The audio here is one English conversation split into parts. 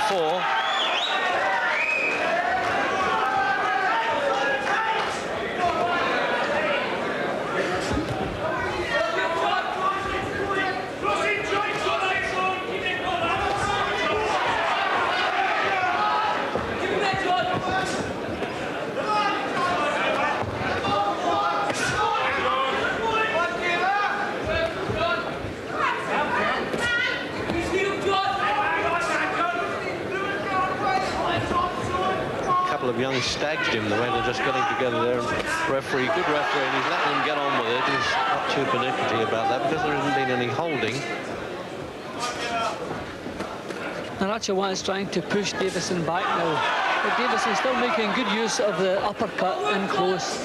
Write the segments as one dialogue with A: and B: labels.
A: 4. Of young stags, Jim, the way they're just getting together there. Referee, good referee, and he's letting them get on with it. He's not too pernickety about that because there hasn't been any holding.
B: Naracha is trying to push Davison back now, but Davison's still making good use of the uppercut in close.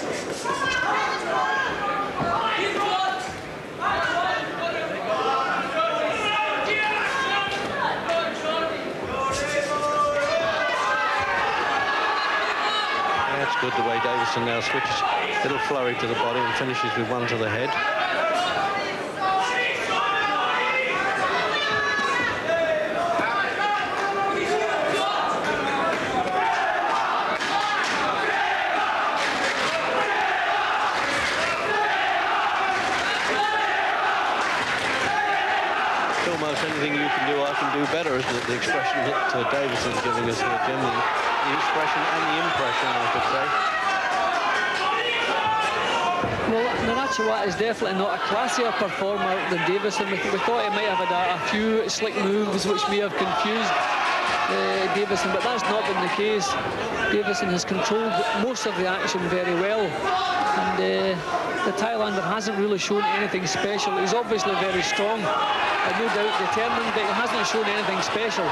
B: Good the way Davison now switches, little flurry to the body and finishes with one to the head. Almost anything you can do, I can do better, isn't it? The expression that Davison's giving us here, Jim. The expression and the impression, I could say. Well, Naracha is definitely not a classier performer than Davison. We thought he might have had a few slick moves which may have confused Davison, but that's not been the case. Davison has controlled most of the action very well, and the Thailander hasn't really shown anything special. He's obviously very strong and no doubt determined, but he hasn't shown anything special.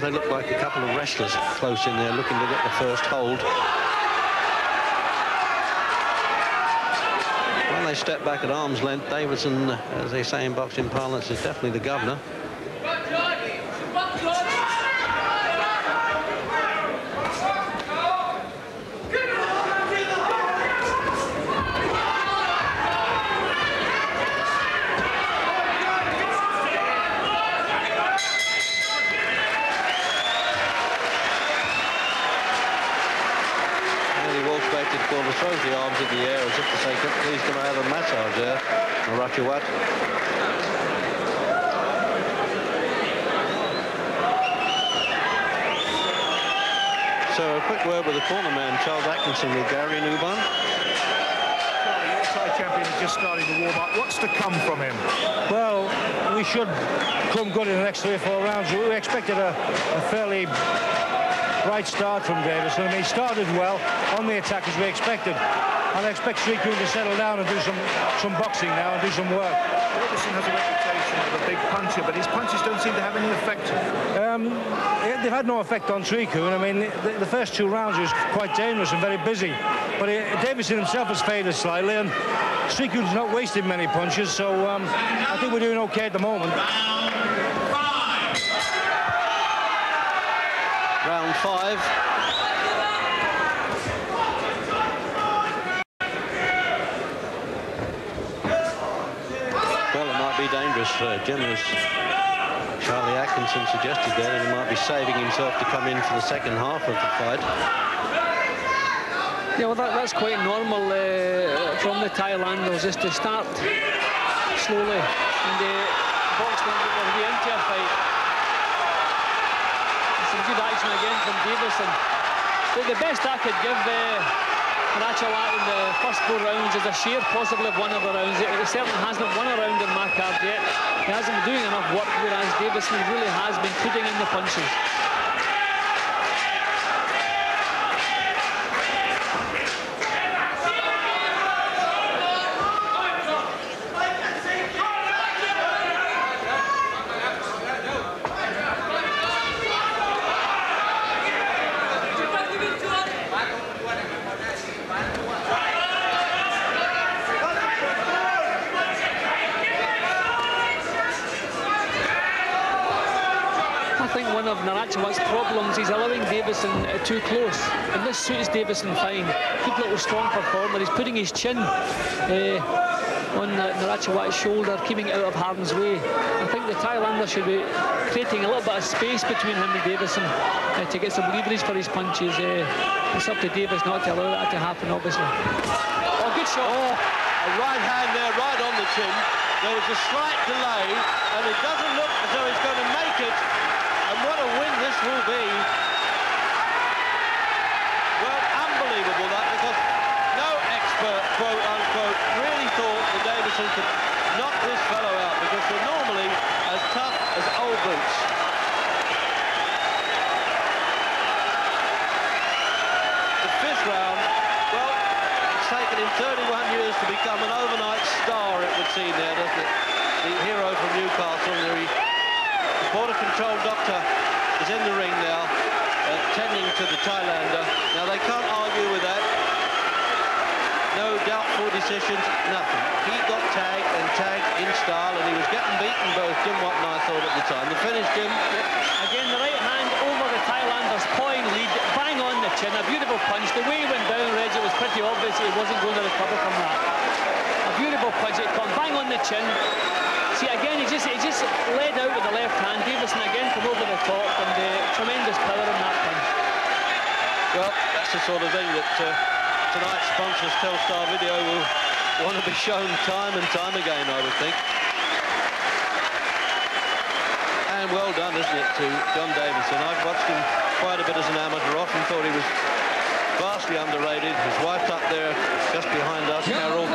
B: They look like a couple of wrestlers close in there looking to get the first hold. When they step back at arm's length, Davison, as they say in boxing parlance, is definitely the governor. Throws the arms in the air as if to say, please come out of a massage there, Naracha. So a quick word with the corner man, Charles Atkinson, with Gary Newbon.
C: Your Thai champion is just starting to warm up. What's to come from him?
D: Well, we should come good in the next 3 or 4 rounds. We expected a fairly bright start from Davison. I mean, he started well on the attack as we expected. And I expect Sri Kun to settle down and do some boxing now and do some work.
C: Davison has a reputation of a big puncher, but his punches don't seem to have any effect.
D: They've had no effect on Sri Kun. I mean, the first 2 rounds he was quite dangerous and very busy. But Davison himself has faded slightly, and Sri Kun's not wasted many punches, so I think we're doing okay at the moment.
A: Round 5. Well, it might be dangerous, Jim, as Charlie Atkinson suggested there, and he might be saving himself to come in for the second half of the fight.
B: Yeah, well, that's quite normal from the Thailanders, just to start slowly and box them into a fight. Some good action again from Davison. The best I could give Naracha in the first 4 rounds is a share possibly of one of the rounds. He certainly hasn't won a round in my card yet. He hasn't been doing enough work, whereas Davison really has been putting in the punches. I think one of Narathiwat's problems is allowing Davison too close, and this suits Davison fine. Good little strong performer. He's putting his chin on Narathiwat's shoulder, keeping it out of harm's way. I think the Thailander should be creating a little bit of space between him and Davison to get some leverage for his punches. It's up to Davis not to allow that to happen, obviously. Oh, good shot.
A: Oh, a right hand there, right on the chin. There was a slight delay, and it doesn't look as though he's going to make it. And what a win this will be. Well, unbelievable that, because no expert, quote unquote, really thought that Davison could knock this fellow out, because they're normally as tough as old boots. The fifth round, well, it's taken him 31 years to become an overnight star, it would seem there, doesn't it? The hero from Newcastle. The border control doctor is in the ring now, tending to the Thailander. Now, they can't argue with that. No doubtful decisions, nothing. He got tagged and tagged in style, and he was getting beaten, both Jim Watt and I thought at the time. The finish, Jim.
B: Again, the right hand over the Thailander's point lead, bang on the chin, a beautiful punch. The way he went down, Reg, it was pretty obvious he wasn't going to recover from that. A beautiful punch, it come bang on the chin. See, again, he just led out with the left hand. Davison again from over the top, and tremendous power in that punch.
A: Well, that's the sort of thing that tonight's sponsors, Telstar Video, will want to be shown time and time again, I would think. And well done, isn't it, to John Davison. I've watched him quite a bit as an amateur, often thought he was vastly underrated. His wife's up there just behind us, Carol.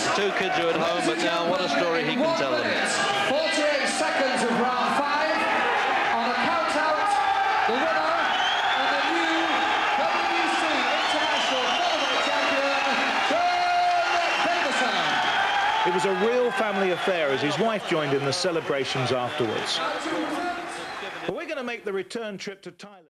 A: The two kids are at home, but now what a story he can tell them.
E: 48 seconds of round 5. On a count out, the winner and the new WBC International Middleweight Champion, John Davison.
C: It was a real family affair as his wife joined in the celebrations afterwards. But we're going to make the return trip to Thailand.